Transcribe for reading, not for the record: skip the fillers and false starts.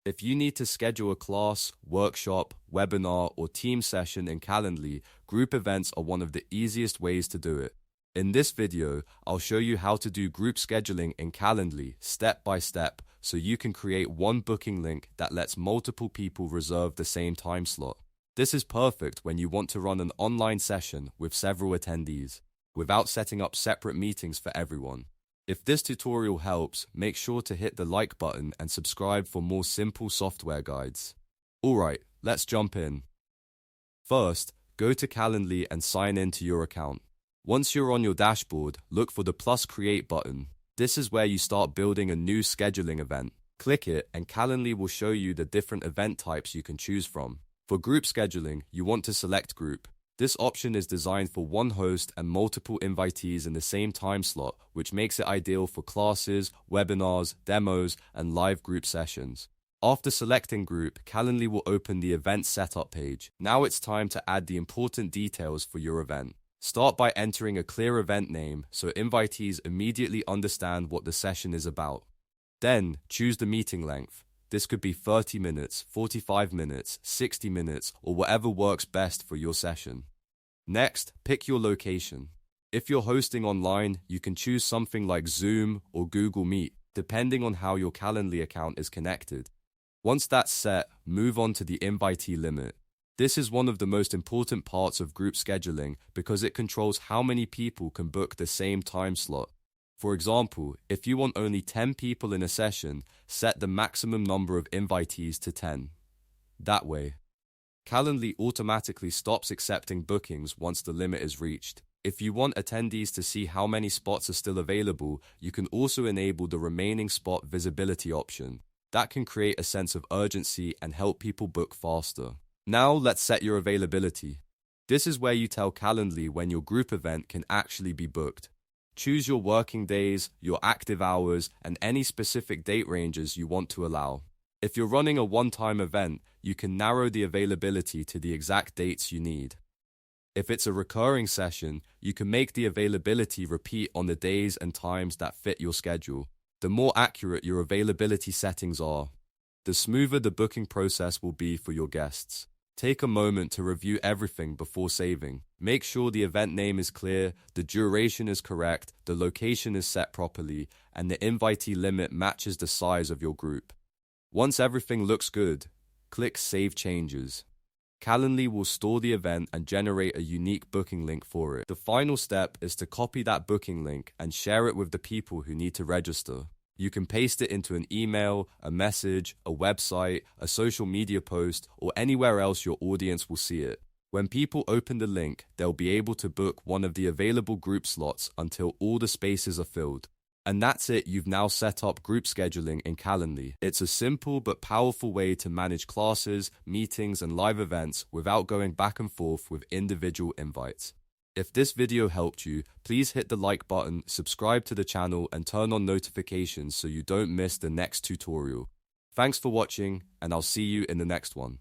If you need to schedule a class, workshop, webinar, or team session in Calendly, group events are one of the easiest ways to do it. In this video, I'll show you how to do group scheduling in Calendly step by step so you can create one booking link that lets multiple people reserve the same time slot. This is perfect when you want to run an online session with several attendees, without setting up separate meetings for everyone. If this tutorial helps, make sure to hit the like button and subscribe for more simple software guides. Alright, let's jump in. First, go to Calendly and sign in to your account. Once you're on your dashboard, look for the plus create button. This is where you start building a new scheduling event. Click it and Calendly will show you the different event types you can choose from. For group scheduling, you want to select group. This option is designed for one host and multiple invitees in the same time slot, which makes it ideal for classes, webinars, demos, and live group sessions. After selecting group, Calendly will open the event setup page. Now it's time to add the important details for your event. Start by entering a clear event name so invitees immediately understand what the session is about. Then, choose the meeting length. This could be 30 minutes, 45 minutes, 60 minutes, or whatever works best for your session. Next, pick your location. If you're hosting online, you can choose something like Zoom or Google Meet, depending on how your Calendly account is connected. Once that's set, move on to the invitee limit. This is one of the most important parts of group scheduling because it controls how many people can book the same time slot. For example, if you want only 10 people in a session, set the maximum number of invitees to 10. That way, Calendly automatically stops accepting bookings once the limit is reached. If you want attendees to see how many spots are still available, you can also enable the remaining spot visibility option. That can create a sense of urgency and help people book faster. Now let's set your availability. This is where you tell Calendly when your group event can actually be booked. Choose your working days, your active hours, and any specific date ranges you want to allow. If you're running a one-time event, you can narrow the availability to the exact dates you need. If it's a recurring session, you can make the availability repeat on the days and times that fit your schedule. The more accurate your availability settings are, the smoother the booking process will be for your guests. Take a moment to review everything before saving. Make sure the event name is clear, the duration is correct, the location is set properly, and the invitee limit matches the size of your group. Once everything looks good, click Save Changes. Calendly will store the event and generate a unique booking link for it. The final step is to copy that booking link and share it with the people who need to register. You can paste it into an email, a message, a website, a social media post, or anywhere else your audience will see it. When people open the link, they'll be able to book one of the available group slots until all the spaces are filled. And that's it, you've now set up group scheduling in Calendly. It's a simple but powerful way to manage classes, meetings, and live events without going back and forth with individual invites. If this video helped you, please hit the like button, subscribe to the channel, and turn on notifications so you don't miss the next tutorial. Thanks for watching, and I'll see you in the next one.